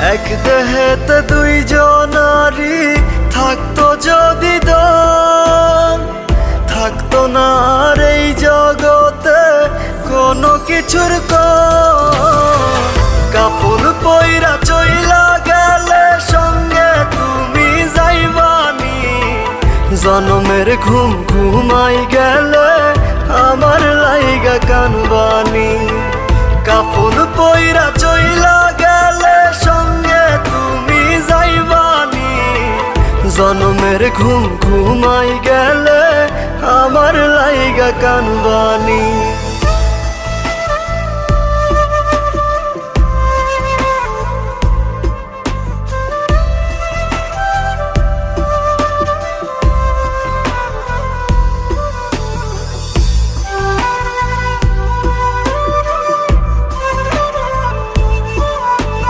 এক দেহেতে দুইজনারি থাকতো যদি দম, থাকতো না আর এই জগতে কোনো কিছুর কম। কাপড় পইরা চইলা গেলে সঙ্গে তুমি যাইবানি, জনমের ঘুম ঘুমাই গেলে আমার লাইগা কানবানি। কাপড় পইরা চইলা গেলে সঙ্গে তুমি যাইবানি, জনমের ঘুম ঘুমাই গেলে আমার লাইগা কানবানি।